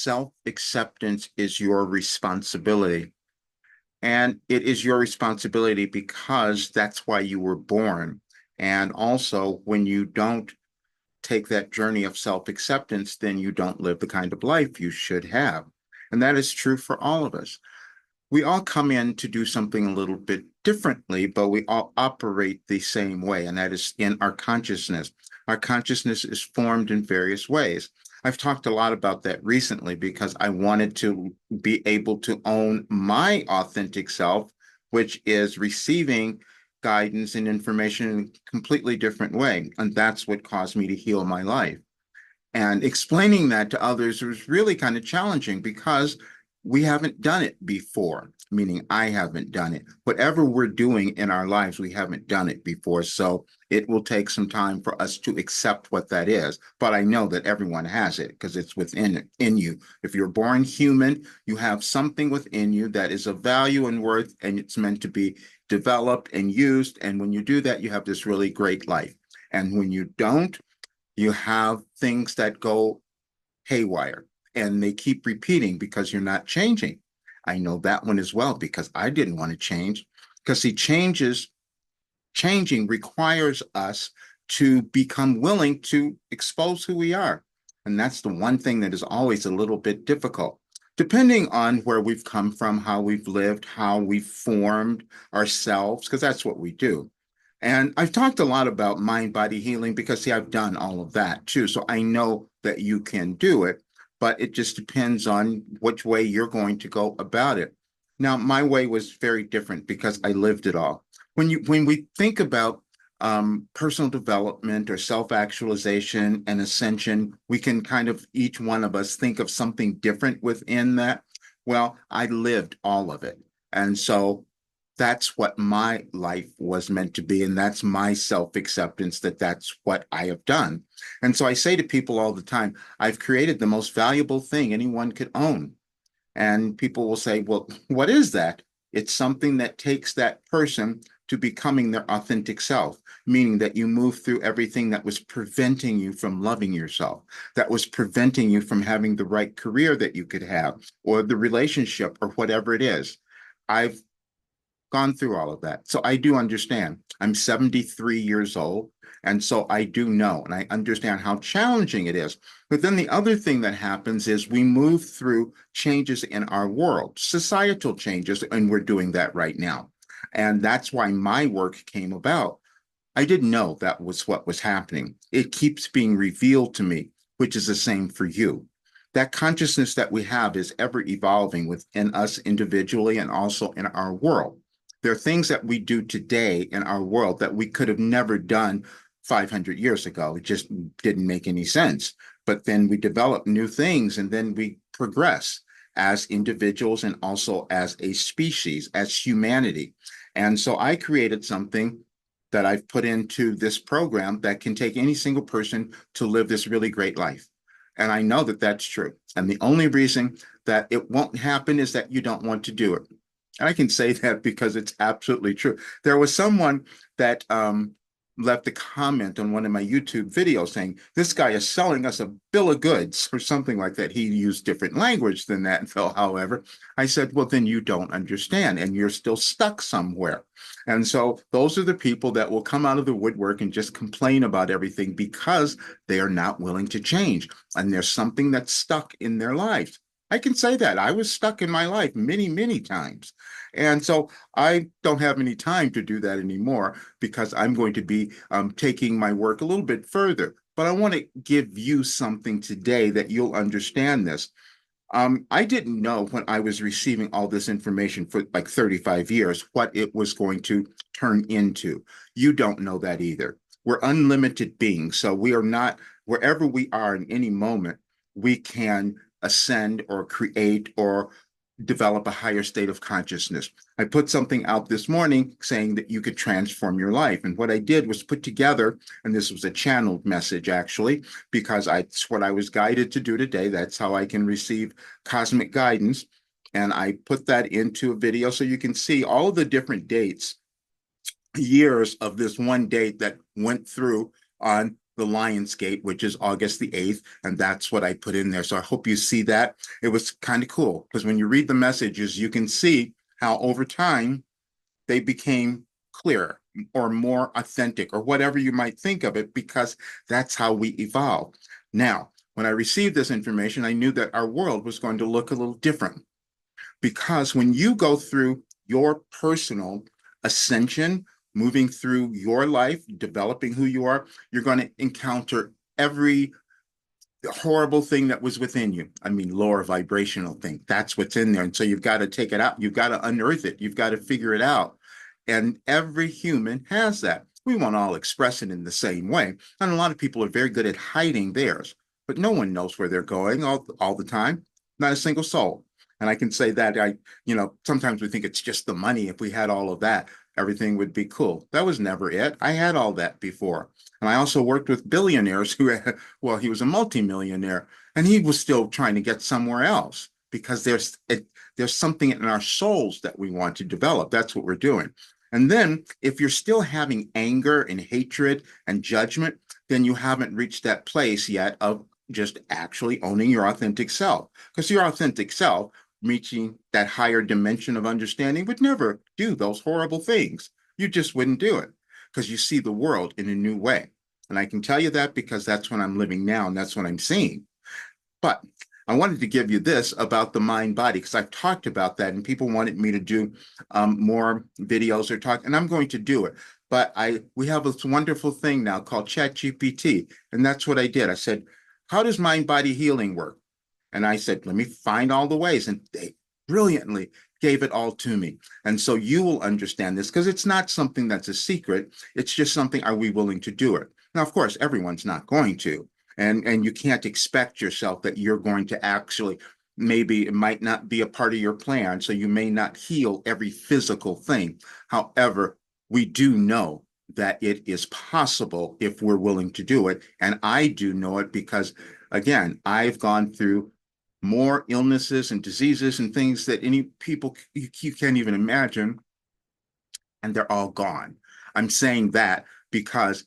self-acceptance is your responsibility. And it is your responsibility because that's why you were born. And also, when you don't take that journey of self-acceptance, then you don't live the kind of life you should have. And that is true for all of us. We all come in to do something a little bit differently, but we all operate the same way, and that is in our consciousness. Our consciousness is formed in various ways. I've talked a lot about that recently because I wanted to be able to own my authentic self, which is receiving guidance and information in a completely different way. And that's what caused me to heal my life. And explaining that to others was really kind of challenging because we haven't done it before, meaning I haven't done it. Whatever we're doing in our lives, we haven't done it before. So it will take some time for us to accept what that is. But I know that everyone has it because it's in you. If you're born human, you have something within you that is of value and worth, and it's meant to be developed and used. And when you do that, you have this really great life. And when you don't, you have things that go haywire and they keep repeating because you're not changing. I know that one as well because I didn't want to change. Because see, changing requires us to become willing to expose who we are. And that's the one thing that is always a little bit difficult. Depending on where we've come from, how we've lived, how we've formed ourselves, because that's what we do. And I've talked a lot about mind body healing because, see, I've done all of that too. So I know that you can do it, but it just depends on which way you're going to go about it. Now, my way was very different because I lived it all. When we think about personal development or self-actualization and ascension, we can kind of each one of us think of something different within that. Well, I lived all of it. And so that's what my life was meant to be. And that's my self-acceptance that that's what I have done. And so I say to people all the time, I've created the most valuable thing anyone could own. And people will say, well, what is that? It's something that takes that person to becoming their authentic self, meaning that you move through everything that was preventing you from loving yourself, that was preventing you from having the right career that you could have, or the relationship, or whatever it is. I've gone through all of that. So I do understand. I'm 73 years old. And so I do know and I understand how challenging it is. But then the other thing that happens is we move through changes in our world, societal changes, and we're doing that right now. And that's why my work came about. I didn't know that was what was happening. It keeps being revealed to me, which is the same for you. That consciousness that we have is ever evolving within us individually and also in our world. There are things that we do today in our world that we could have never done 500 years ago. It just didn't make any sense. But then we develop new things and then we progress as individuals and also as a species, as humanity. And so I created something that I've put into this program that can take any single person to live this really great life. And I know that that's true. And the only reason that it won't happen is that you don't want to do it. And I can say that because it's absolutely true. There was someone that left a comment on one of my YouTube videos saying, this guy is selling us a bill of goods or something like that. He used different language than that, though, however. I said, well, then you don't understand and you're still stuck somewhere. And so those are the people that will come out of the woodwork and just complain about everything because they are not willing to change. And there's something that's stuck in their lives. I can say that. I was stuck in my life many, many times. And so I don't have any time to do that anymore because I'm going to be taking my work a little bit further. But I want to give you something today that you'll understand this. I didn't know when I was receiving all this information for like 35 years what it was going to turn into. You don't know that either. We're unlimited beings. So we are not, wherever we are in any moment, we can ascend or create or develop a higher state of consciousness. I put something out this morning saying that you could transform your life. And what I did was put together, and this was a channeled message actually, because it's what I was guided to do today. That's how I can receive cosmic guidance. And I put that into a video so you can see all of the different dates, years of this one date that went through on the Lionsgate, which is August the 8th, and that's what I put in there. So I hope you see that. It was kind of cool because when you read the messages, you can see how over time they became clearer or more authentic or whatever you might think of it, because that's how we evolve. Now, when I received this information, I knew that our world was going to look a little different, because when you go through your personal ascension, moving through your life, developing who you are, you're going to encounter every horrible thing that was within you. I mean, lower vibrational thing. That's what's in there. And so you've got to take it out. You've got to unearth it. You've got to figure it out. And every human has that. We won't all express it in the same way. And a lot of people are very good at hiding theirs, but no one knows where they're going all the time. Not a single soul. And I can say that sometimes we think it's just the money. If we had all of that, everything would be cool. That was never it. I had all that before. And I also worked with billionaires who had, well, he was a multimillionaire, and he was still trying to get somewhere else, because there's something in our souls that we want to develop. That's what we're doing. And then if you're still having anger and hatred and judgment, then you haven't reached that place yet of just actually owning your authentic self. Because your authentic self, reaching that higher dimension of understanding, would never do those horrible things. You just wouldn't do it, because you see the world in a new way. And I can tell you that because that's what I'm living now, and that's what I'm seeing. But I wanted to give you this about the mind body, because I've talked about that and people wanted me to do more videos or talk, and I'm going to do it. But we have this wonderful thing now called ChatGPT, and that's what I did. I said, how does mind body healing work? And I said, let me find all the ways. And they brilliantly gave it all to me. And so you will understand this, because it's not something that's a secret. It's just something, are we willing to do it? Now, of course, everyone's not going to. And you can't expect yourself that you're going to actually, maybe it might not be a part of your plan, so you may not heal every physical thing. However, we do know that it is possible if we're willing to do it. And I do know it because, again, I've gone through more illnesses and diseases and things that any people you can't even imagine, and they're all gone. I'm saying that because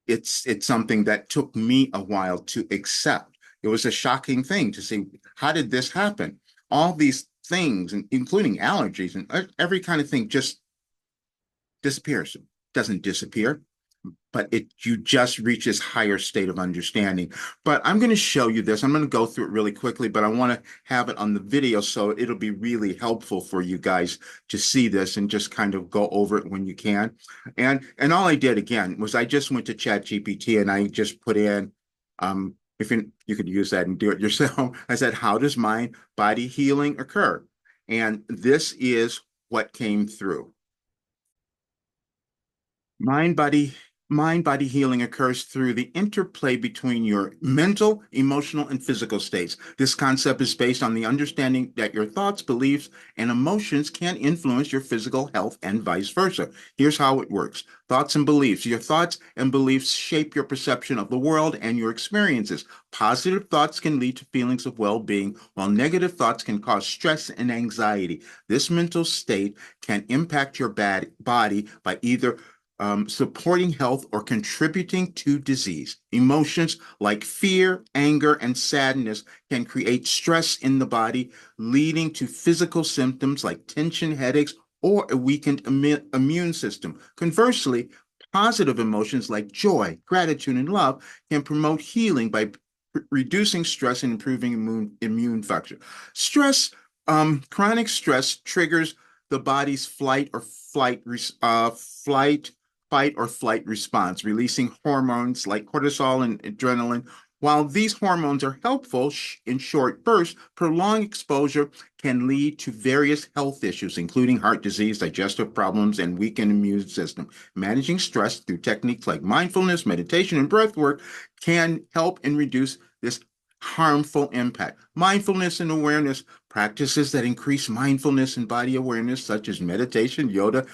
it's something that took me a while to accept. It was a shocking thing to see, how did this happen? All these things, including allergies and every kind of thing, just disappears. It doesn't disappear, but you just reach this higher state of understanding. But I'm going to show you this. I'm going to go through it really quickly, but I want to have it on the video, so it'll be really helpful for you guys to see this and just kind of go over it when you can. And all I did, again, was I just went to ChatGPT and I just put in, if you could use that and do it yourself. I said, how does mind body healing occur? And this is what came through. Mind body Mind body healing occurs through the interplay between your mental, emotional, and physical states. This concept is based on the understanding that your thoughts, beliefs, and emotions can influence your physical health and vice versa. Here's how it works. Thoughts and beliefs. Your thoughts and beliefs shape your perception of the world and your experiences. Positive thoughts can lead to feelings of well-being, while negative thoughts can cause stress and anxiety. This mental state can impact your body by either supporting health or contributing to disease. Emotions like fear, anger, and sadness can create stress in the body, leading to physical symptoms like tension, headaches, or a weakened immune system. Conversely, positive emotions like joy, gratitude, and love can promote healing by reducing stress and improving immune function. Stress, chronic stress triggers the body's fight or flight response, releasing hormones like cortisol and adrenaline. While these hormones are helpful in short bursts, prolonged exposure can lead to various health issues, including heart disease, digestive problems, and weakened immune system. Managing stress through techniques like mindfulness, meditation, and breath work can help and reduce this harmful impact. Mindfulness and awareness practices that increase mindfulness and body awareness, such as meditation, yoga,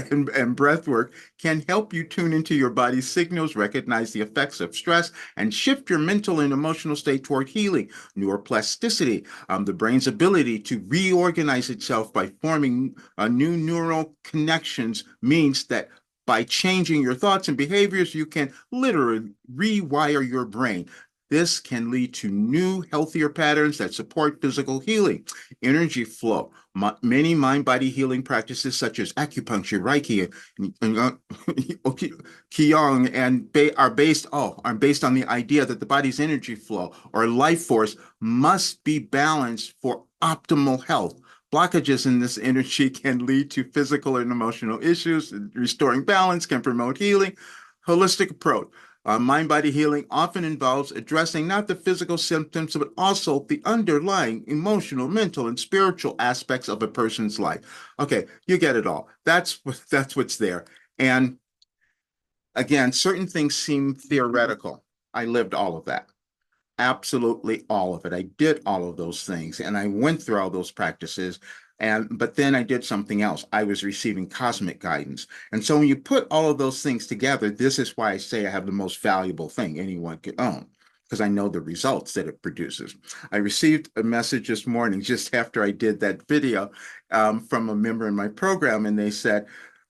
and breath work, can help you tune into your body's signals, recognize the effects of stress, and shift your mental and emotional state toward healing. Neuroplasticity, the brain's ability to reorganize itself by forming new neural connections, means that By changing your thoughts and behaviors, you can literally rewire your brain. This can lead to new, healthier patterns that support physical healing, energy flow. Many mind-body healing practices, such as acupuncture, Reiki, and Qigong, and are based on the idea that the body's energy flow or life force must be balanced for optimal health. Blockages in this energy can lead to physical and emotional issues. Restoring balance can promote healing. Holistic approach. Mind-body healing often involves addressing not the physical symptoms, but also the underlying emotional, mental, and spiritual aspects of a person's life. Okay, you get it all. That's what's there. And again, certain things seem theoretical. I lived all of that. Absolutely all of it. I did all of those things and I went through all those practices. But then I did something else. I was receiving cosmic guidance. And so when you put all of those things together, this is why I say I have the most valuable thing anyone could own, because I know the results that it produces. I received a message this morning just after I did that video from a member in my program, and they said,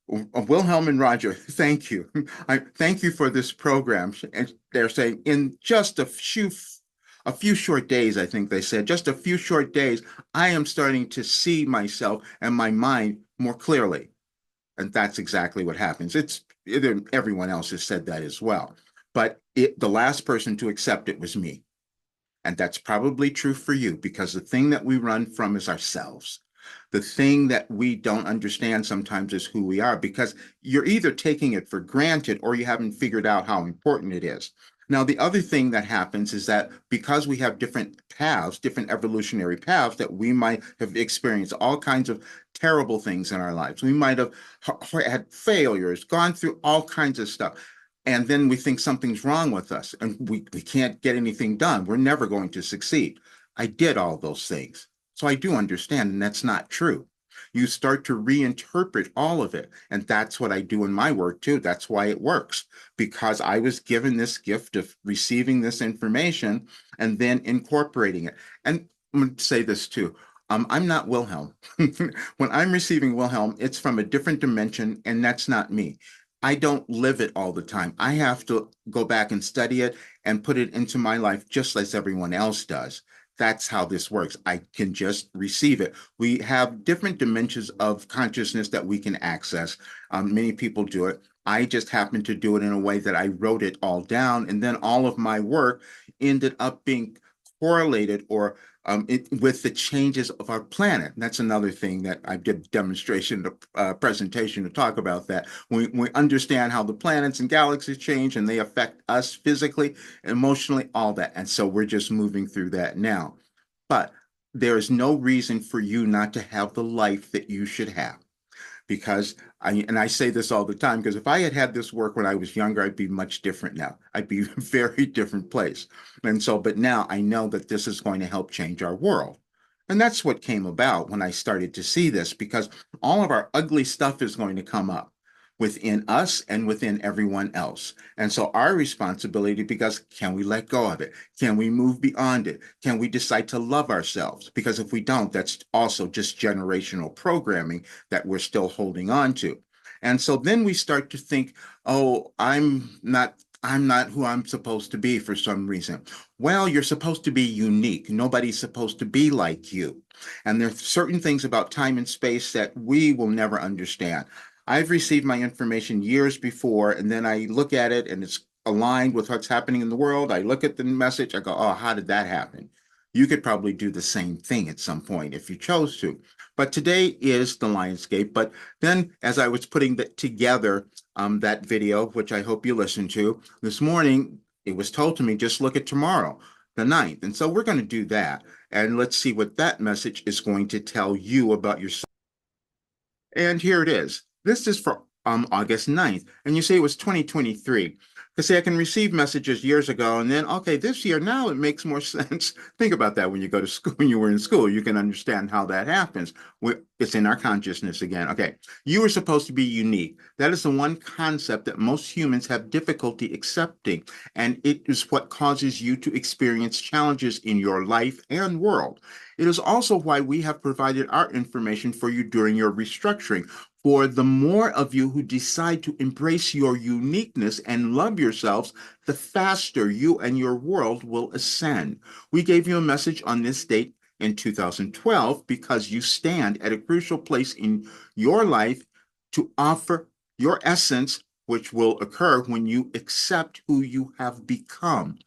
Wilhelm and Roger, thank you. I thank you for this program. And they're saying in just a few short days, I think they said, just a few short days, I am starting to see myself and my mind more clearly. And that's exactly what happens. Everyone else has said that as well. But the last person to accept it was me. And that's probably true for you because the thing that we run from is ourselves. The thing that we don't understand sometimes is who we are because you're either taking it for granted or you haven't figured out how important it is. Now, the other thing that happens is that because we have different paths, different evolutionary paths, that we might have experienced all kinds of terrible things in our lives. We might have had failures, gone through all kinds of stuff. And then we think something's wrong with us and we can't get anything done. We're never going to succeed. I did all those things. So I do understand, and that's not true. You start to reinterpret all of it. And that's what I do in my work too. That's why it works, because I was given this gift of receiving this information and then incorporating it. And I'm going to say this too. I'm not Wilhelm. When I'm receiving Wilhelm, it's from a different dimension, and that's not me. I don't live it all the time. I have to go back and study it and put it into my life just as everyone else does. That's how this works. I can just receive it. We have different dimensions of consciousness that we can access. Many people do it. I just happen to do it in a way that I wrote it all down, and then all of my work ended up being correlated or with the changes of our planet. And that's another thing that I did demonstration, presentation to talk about that. We understand how the planets and galaxies change and they affect us physically, emotionally, all that. And so we're just moving through that now. But there is no reason for you not to have the life that you should have because I say this all the time, because if I had had this work when I was younger, I'd be much different now. I'd be a very different place. And so, but now I know that this is going to help change our world. And that's what came about when I started to see this, because all of our ugly stuff is going to come up within us and within everyone else. And so our responsibility, because can we let go of it? Can we move beyond it? Can we decide to love ourselves? Because if we don't, that's also just generational programming that we're still holding on to. And so then we start to think, oh, I'm not who I'm supposed to be for some reason. Well, you're supposed to be unique. Nobody's supposed to be like you. And there's certain things about time and space that we will never understand. I've received my information years before, and then I look at it and it's aligned with what's happening in the world. I look at the message, I go, oh, how did that happen? You could probably do the same thing at some point if you chose to. But today is the Lionsgate. But then as I was putting that together, that video, which I hope you listened to, this morning, it was told to me, just look at tomorrow, the 9th. And so we're going to do that. And let's see what that message is going to tell you about yourself. And here it is. This is for August 9th. And you say it was 2023. Because see, I can receive messages years ago, and then, okay, this year, now it makes more sense. Think about that when you go to school, when you were in school, you can understand how that happens. It's in our consciousness again. Okay, you were supposed to be unique. That is the one concept that most humans have difficulty accepting, and it is what causes you to experience challenges in your life and world. It is also why we have provided our information for you during your restructuring, For the more of you who decide to embrace your uniqueness and love yourselves, the faster you and your world will ascend. We gave you a message on this date in 2012 because you stand at a crucial place in your life to offer your essence, which will occur when you accept who you have become.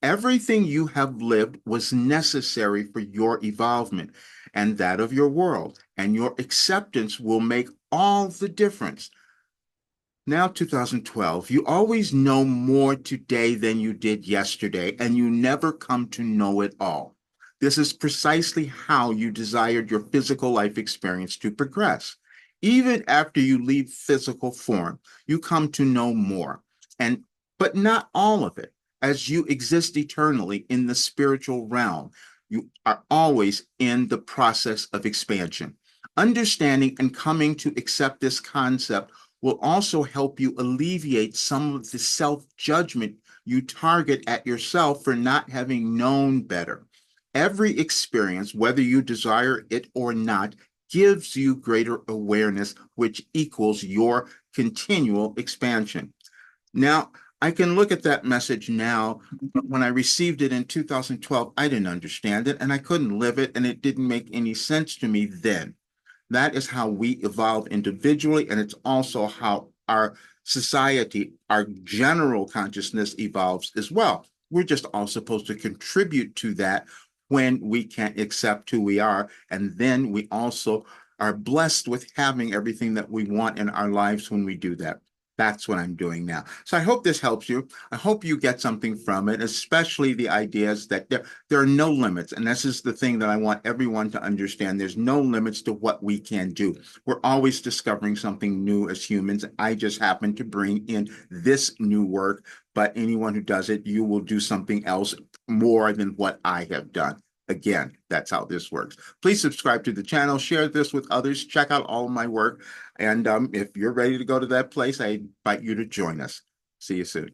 Everything you have lived was necessary for your evolvement and that of your world, and your acceptance will make all the difference. Now, 2012, you always know more today than you did yesterday, and you never come to know it all. This is precisely how you desired your physical life experience to progress. Even after you leave physical form, you come to know more, and but not all of it. As you exist eternally in the spiritual realm, you are always in the process of expansion. Understanding and coming to accept this concept will also help you alleviate some of the self-judgment you target at yourself for not having known better. Every experience, whether you desire it or not, gives you greater awareness, which equals your continual expansion. Now, I can look at that message now, but when I received it in 2012, I didn't understand it and I couldn't live it, and it didn't make any sense to me then. That is how we evolve individually, and it's also how our society, our general consciousness evolves as well. We're just all supposed to contribute to that when we can't accept who we are. And then we also are blessed with having everything that we want in our lives when we do that. That's what I'm doing now. So I hope this helps you. I hope you get something from it, especially the ideas that there are no limits. And this is the thing that I want everyone to understand. There's no limits to what we can do. We're always discovering something new as humans. I just happen to bring in this new work, but anyone who does it, you will do something else more than what I have done. Again, that's how this works. Please subscribe to the channel, share this with others, check out all of my work. And if you're ready to go to that place, I invite you to join us. See you soon.